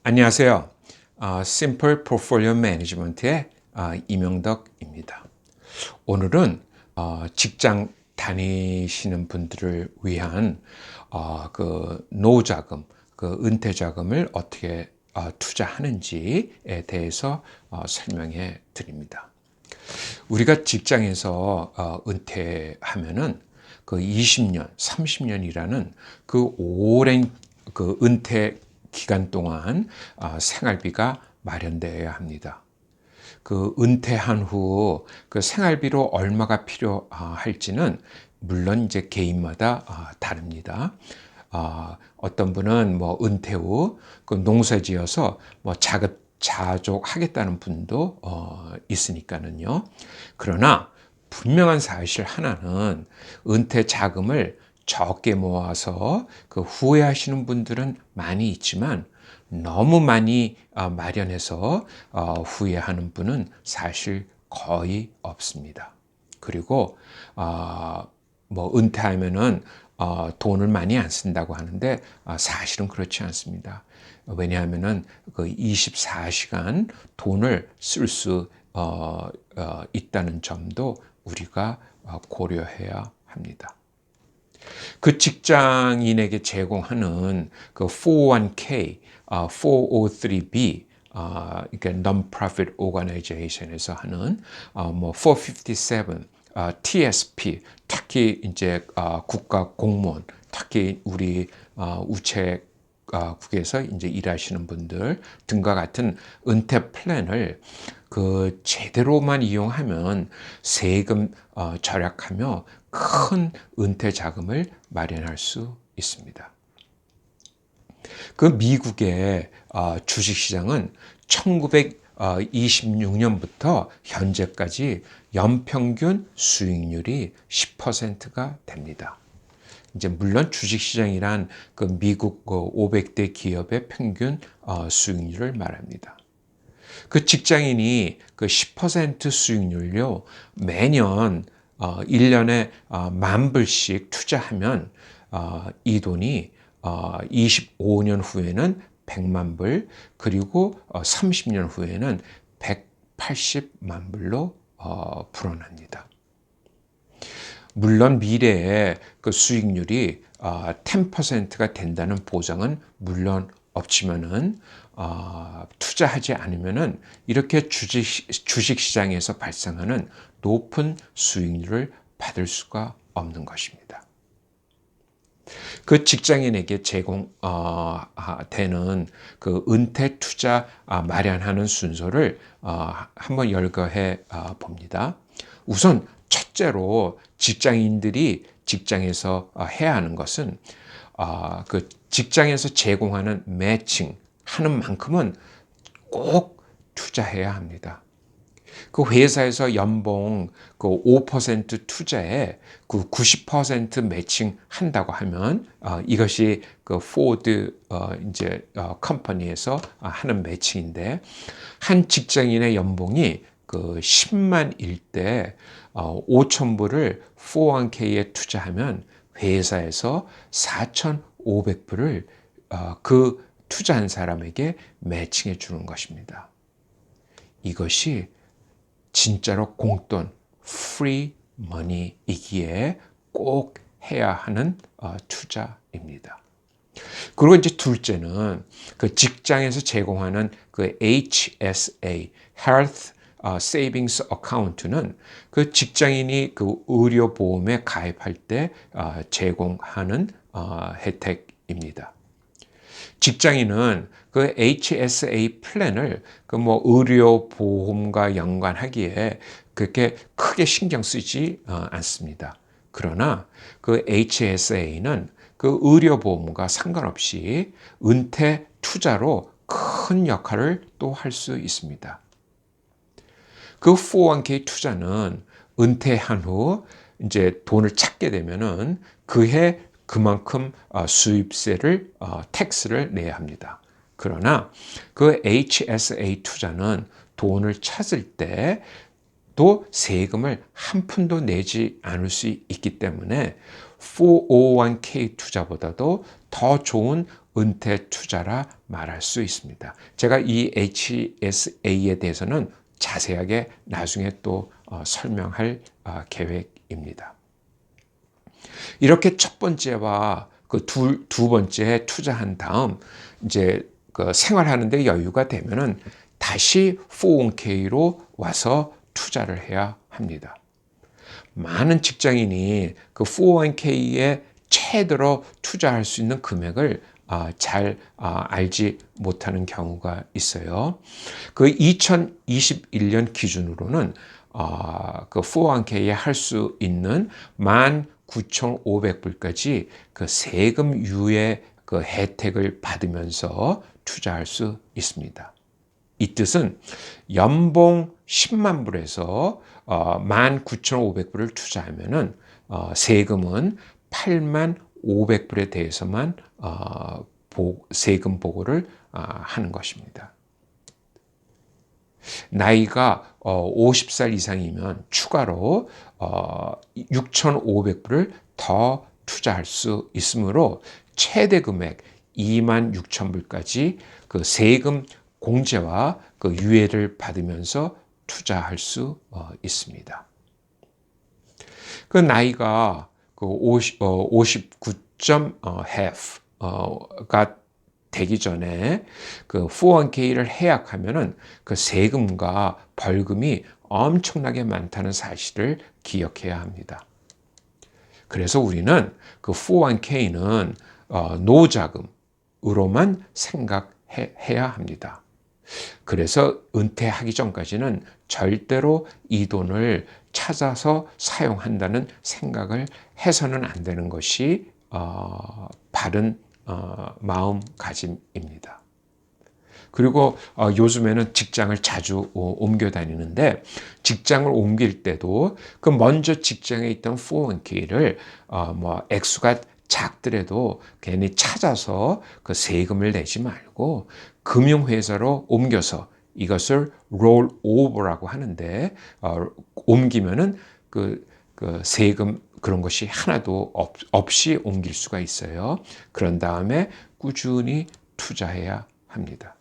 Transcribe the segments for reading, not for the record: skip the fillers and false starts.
안녕하세요. 심플 포트폴리오 매니지먼트의 이명덕입니다. 오늘은 직장 다니시는 분들을 위한 그 노후 자금, 그 은퇴 자금을 어떻게 투자하는지에 대해서 설명해 드립니다. 우리가 직장에서 은퇴하면은 그 20년, 30년이라는 그 오랜 그 은퇴 기간 동안 생활비가 마련되어야 합니다. 그 은퇴한 후 그 생활비로 얼마가 필요할지는 물론 이제 개인마다 다릅니다. 어떤 분은 뭐 은퇴 후 그 농사지어서 뭐 자급자족 하겠다는 분도 있으니까는요. 그러나 분명한 사실 하나는 은퇴 자금을 적게 모아서 그 후회하시는 분들은 많이 있지만 너무 많이 마련해서 후회하는 분은 사실 거의 없습니다. 그리고 뭐 은퇴하면은 돈을 많이 안 쓴다고 하는데 사실은 그렇지 않습니다. 왜냐하면은 그 24시간 돈을 쓸 수 있다는 점도 우리가 고려해야 합니다. 그 직장인에게 제공하는 그 401k, 403b, 그러니까 Non-Profit Organization에서 하는 뭐 457, TSP, 특히 이제 국가 공무원, 특히 우리 우체국에서 이제 일하시는 분들 등과 같은 은퇴 플랜을 그 제대로만 이용하면 세금 절약하며 큰 은퇴 자금을 마련할 수 있습니다. 그 미국의 주식시장은 1926년부터 현재까지 연평균 수익률이 10%가 됩니다. 이제 물론 주식시장이란 그 미국 500대 기업의 평균 수익률을 말합니다. 그 직장인이 그 10% 수익률로 매년 1년에 10,000불씩 투자하면 이 돈이 25년 후에는 100만 불, 그리고 30년 후에는 180만 불로 불어납니다. 물론 미래에 그 수익률이 10%가 된다는 보장은 물론 없지만은 투자하지 않으면은 이렇게 주식 시장에서 발생하는 높은 수익률을 받을 수가 없는 것입니다. 그 직장인에게 제공되는 그 은퇴 투자 마련하는 순서를 한번 열거해 봅니다. 우선 첫째로 직장인들이 직장에서 해야 하는 것은 그 직장에서 제공하는 매칭 하는 만큼은 꼭 투자해야 합니다. 그 회사에서 연봉 그 5% 투자에 그 90% 매칭 한다고 하면 이것이 그 포드 이제 컴퍼니에서 하는 매칭인데 한 직장인의 연봉이 그 10만일 때 5,000불을 401k에 투자하면 회사에서 4,500불을 그 투자한 사람에게 매칭해 주는 것입니다. 이것이 진짜로 공돈, free money이기에 꼭 해야 하는 투자입니다. 그리고 이제 둘째는 그 직장에서 제공하는 그 HSA, Health Savings Account는 그 직장인이 그 의료보험에 가입할 때 제공하는 혜택입니다. 직장인은 그 HSA 플랜을 그 뭐 의료 보험과 연관하기에 그렇게 크게 신경 쓰지 않습니다. 그러나 그 HSA는 그 의료 보험과 상관없이 은퇴 투자로 큰 역할을 또 할 수 있습니다. 그 401k 투자는 은퇴한 후 이제 돈을 찾게 되면은 그해 그만큼 수입세를 텍스를 내야 합니다. 그러나 그 HSA 투자는 돈을 찾을 때 또 세금을 한 푼도 내지 않을 수 있기 때문에 401k 투자보다도 더 좋은 은퇴 투자라 말할 수 있습니다. 제가 이 HSA에 대해서는 자세하게 나중에 또 설명할 계획입니다. 이렇게 첫 번째와 그 두 번째에 투자한 다음 이제 그 생활하는데 여유가 되면은 다시 401k로 와서 투자를 해야 합니다. 많은 직장인이 그 401k에 최대로 투자할 수 있는 금액을 잘 알지 못하는 경우가 있어요. 그 2021년 기준으로는 그 401k에 할 수 있는 19,500불까지 그 세금 유예 그 혜택을 받으면서 투자할 수 있습니다. 이 뜻은 연봉 10만 불에서 19,500불을 투자하면은 세금은 8만 500불에 대해서만 세금 보고를 하는 것입니다. 나이가 50살 이상이면 추가로 6,500불을 더 투자할 수 있으므로 최대 금액 2만 6천 불까지 그 세금 공제와 그 유예를 받으면서 투자할 수 있습니다. 그 나이가 그 59.5가 되기 전에 그 401k를 해약하면은 그 세금과 벌금이 엄청나게 많다는 사실을 기억해야 합니다. 그래서 우리는 그 401k는 노자금으로만 생각해야 합니다. 그래서 은퇴하기 전까지는 절대로 이 돈을 찾아서 사용한다는 생각을 해서는 안 되는 것이 바른 마음가짐입니다. 그리고 요즘에는 직장을 자주 옮겨 다니는데 직장을 옮길 때도 그 먼저 직장에 있던 401k를 뭐 액수가 작더라도 괜히 찾아서 그 세금을 내지 말고 금융회사로 옮겨서 이것을 롤오버라고 하는데 옮기면은 그 세금 그런 것이 하나도 없이 옮길 수가 있어요. 그런 다음에 꾸준히 투자해야 합니다.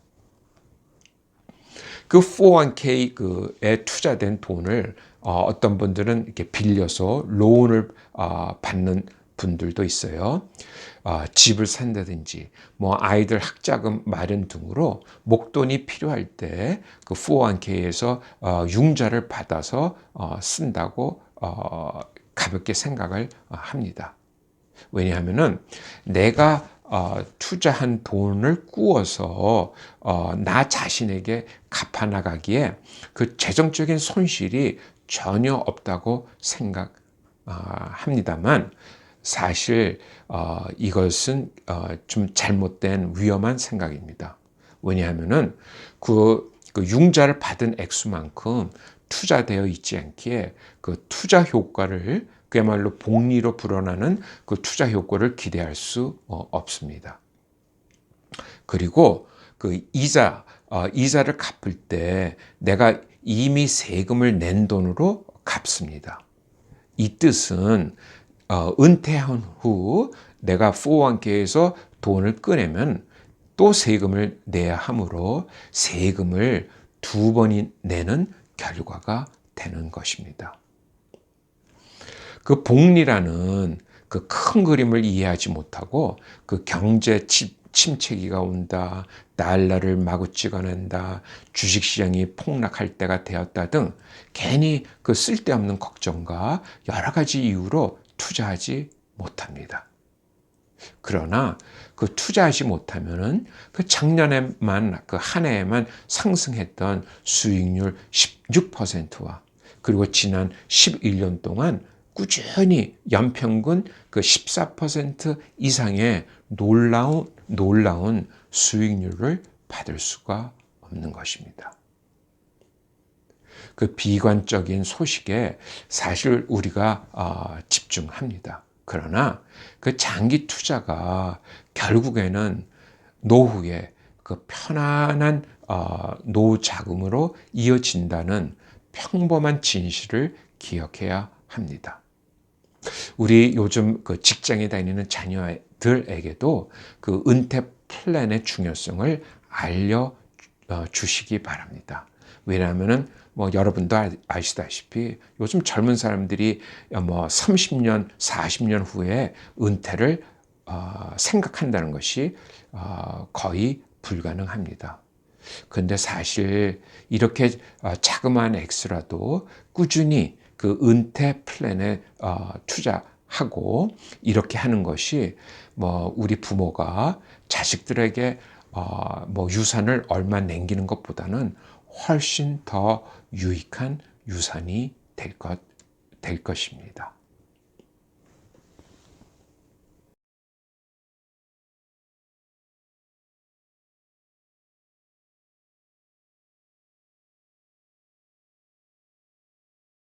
그 401k에 투자된 돈을 어떤 분들은 이렇게 빌려서 론을 받는 분들도 있어요. 집을 산다든지 뭐 아이들 학자금 마련 등으로 목돈이 필요할 때 그 401k에서 융자를 받아서 쓴다고 가볍게 생각을 합니다. 왜냐하면은 내가 투자한 돈을 꾸어서 나 자신에게 갚아나가기에 그 재정적인 손실이 전혀 없다고 생각합니다만 사실 이것은 좀 잘못된 위험한 생각입니다. 왜냐하면은 그 융자를 받은 액수만큼 투자되어 있지 않기에 그 투자 효과를 그야말로 복리로 불어나는 그 투자 효과를 기대할 수 없습니다. 그리고 그 이자를 갚을 때 내가 이미 세금을 낸 돈으로 갚습니다. 이 뜻은 은퇴한 후 내가 401k에서 돈을 꺼내면 또 세금을 내야 하므로 세금을 두 번이 내는 결과가 되는 것입니다. 그 복리라는 그 큰 그림을 이해하지 못하고 그 경제 침체기가 온다, 달러를 마구 찍어낸다, 주식시장이 폭락할 때가 되었다 등 괜히 그 쓸데없는 걱정과 여러 가지 이유로 투자하지 못합니다. 그러나 그 투자하지 못하면은 그 작년에만 그 한 해에만 상승했던 수익률 16%와 그리고 지난 11년 동안 꾸준히 연평균 그 14% 이상의 놀라운 수익률을 받을 수가 없는 것입니다. 그 비관적인 소식에 사실 우리가 집중합니다. 그러나 그 장기 투자가 결국에는 노후에 그 편안한 노후 자금으로 이어진다는 평범한 진실을 기억해야 합니다. 우리 요즘 그 직장에 다니는 자녀들에게도 그 은퇴 플랜의 중요성을 알려 주시기 바랍니다. 왜냐하면은 여러분도 아시다시피 요즘 젊은 사람들이 30년, 40년 후에 은퇴를 생각한다는 것이 거의 불가능합니다. 그런데 사실 이렇게 자그마한 액수라도 꾸준히 그 은퇴 플랜에 투자하고 이렇게 하는 것이 우리 부모가 자식들에게 유산을 얼마 남기는 것보다는 훨씬 더 유익한 유산이 될 것입니다.